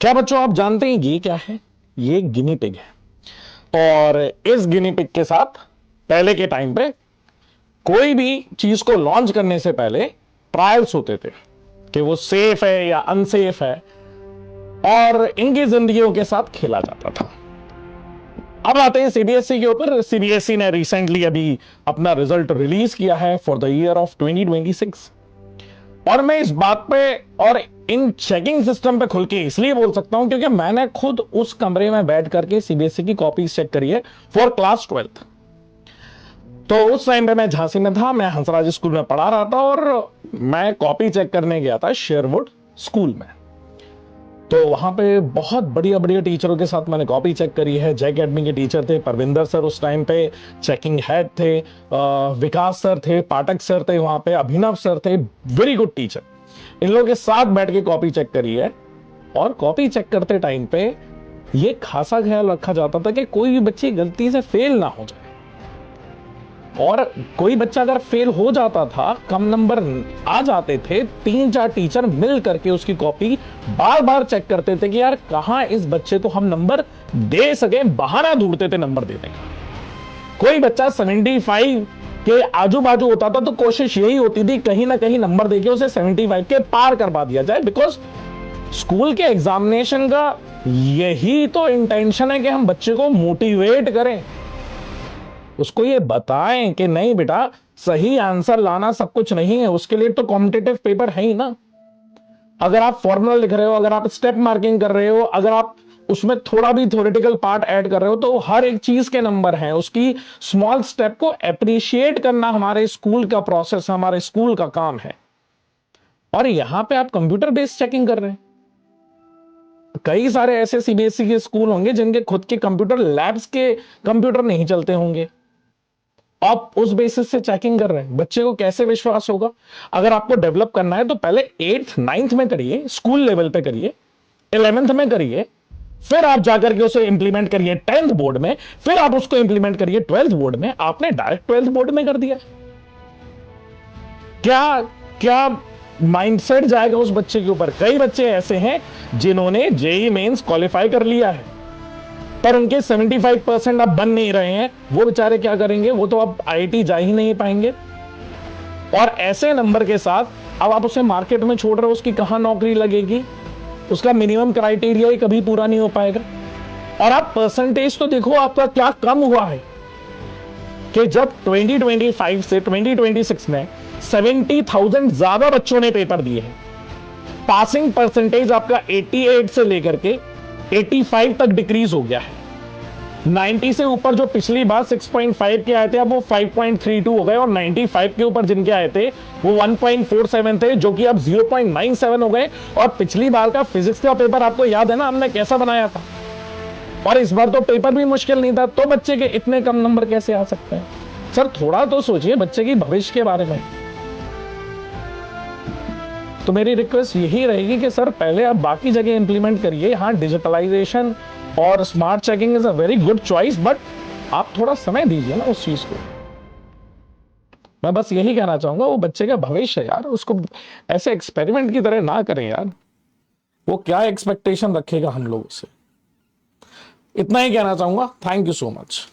क्या बच्चों आप जानते हैं ये क्या है? ये गिनी पिग है। और इस गिनी पिग के साथ पहले के टाइम पे कोई भी चीज को लॉन्च करने से पहले ट्रायल्स होते थे कि वो सेफ है या अनसेफ है, और इनकी जिंदगियों के साथ खेला जाता था। अब आते हैं सीबीएसई के ऊपर। सीबीएसई ने रिसेंटली अभी अपना रिजल्ट रिलीज किया है फॉर द ईयर ऑफ 2026। और मैं इस बात पे और इन चेकिंग सिस्टम पे खुल के इसलिए बोल सकता हूं क्योंकि मैंने खुद उस कमरे में बैठ करके सीबीएसई की कॉपीज चेक करी है फॉर क्लास 12th। तो उस टाइम पे मैं झांसी में था, मैं हंसराज स्कूल में पढ़ा रहा था और मैं कॉपी चेक करने गया था शेरवुड स्कूल में। तो वहां पे बहुत बढ़िया बढ़िया टीचरों के साथ मैंने कॉपी चेक करी है। जय अकेडमी के टीचर थे, परविंदर सर उस टाइम पे चेकिंग हेड थे, विकास सर थे, पाठक सर थे, वहां पे अभिनव सर थे, वेरी गुड टीचर। इन लोगों के साथ बैठ के कॉपी चेक करी है। और कॉपी चेक करते टाइम पे ये खासा ख्याल रखा जाता था कि कोई भी बच्ची गलती से फेल ना हो जाए। और कोई बच्चा अगर फेल हो जाता था, कम नंबर आ जाते थे, 3-4 टीचर मिल करके उसकी कॉपी बार बार चेक करते थे कि यार कहां इस बच्चे को हम नंबर दे सके, बहाना ढूंढते थे नंबर देने का। कोई बच्चा 75 के आजू बाजू होता था तो कोशिश यही होती थी कहीं ना कहीं नंबर देके उसे 75 के पार करवा दिया जाए, बिकॉज स्कूल के एग्जामिनेशन का यही तो इंटेंशन है कि हम बच्चे को मोटिवेट करें, उसको ये बताएं कि नहीं बेटा, सही आंसर लाना सब कुछ नहीं है, उसके लिए तो कॉम्पिटिटिव पेपर है ही ना। अगर आप फॉर्मूला लिख रहे हो, अगर आप स्टेप मार्किंग कर रहे हो, अगर आप उसमें थोड़ा भी थ्योरेटिकल पार्ट ऐड कर रहे हो, तो हर एक चीज के नंबर हैं। उसकी स्मॉल स्टेप को अप्रिशिएट करना हमारे स्कूल का प्रोसेस, हमारे स्कूल का काम है। और यहां पे आप कंप्यूटर बेस्ड चेकिंग कर रहे हैं। कई सारे ऐसे सीबीएसई के स्कूल होंगे जिनके खुद के कंप्यूटर लैब्स के कंप्यूटर नहीं चलते होंगे, आप उस बेसिस से चेकिंग कर रहे हैं। बच्चे को कैसे विश्वास होगा? अगर आपको डेवलप करना है तो पहले 8th 9th में करिए, स्कूल लेवल पे करिए, 11th में करिए, फिर आप जाकर के उसे इंप्लीमेंट करिए 10th बोर्ड में, फिर आप उसको इंप्लीमेंट करिए 12th बोर्ड में। आपने डायरेक्ट 12th बोर्ड में कर दिया। क्या क्या माइंडसेट जाएगा उस बच्चे के ऊपर? कई बच्चे ऐसे हैं जिन्होंने जेई मेंस क्वालिफाई कर लिया है पर उनके 75% अब बन नहीं रहे हैं। वो बेचारे क्या करेंगे? वो तो अब आईआईटी जा ही नहीं पाएंगे। और ऐसे नंबर के साथ अब आप उसे मार्केट में छोड़ रहे हो, उसकी कहां नौकरी लगेगी? उसका मिनिमम क्राइटेरिया ही कभी पूरा नहीं हो पाएगा। और आप परसेंटेज तो देखो आपका क्या कम हुआ है कि जब 2025 से 2026 में 70,000 ज्यादा बच्चों ने पेपर दिए हैं, पासिंग परसेंटेज आपका 88 से लेकर के 85 तक डिक्रीज हो गया है। 90 से ऊपर जो पिछली बार 6.5 के आए थे, अब वो 5.32 हो गए, और 95 के ऊपर जिनके आए थे वो 1.47 थे, जो कि अब 0.97 हो गए। और पिछली बार का फिजिक्स का पेपर आपको याद है ना हमने कैसा बनाया था? और इस बार तो पेपर भी मुश्किल नहीं था, तो बच्चे के इतने कम नंबर कैसे आ सकते हैं? सर थोड़ा तो सोचिए बच्चे की भविष्य के बारे में। तो मेरी रिक्वेस्ट यही रहेगी कि सर पहले आप बाकी जगह इंप्लीमेंट करिए। हाँ, डिजिटलाइजेशन और smart checking is a very good choice, but आप थोड़ा समय दीजिए ना उस चीज को। मैं बस यही कहना चाहूंगा, वो बच्चे का भविष्य है यार, उसको ऐसे एक्सपेरिमेंट की तरह ना करें यार। वो क्या एक्सपेक्टेशन रखेगा हम लोगों से? इतना ही कहना चाहूंगा। Thank you so much.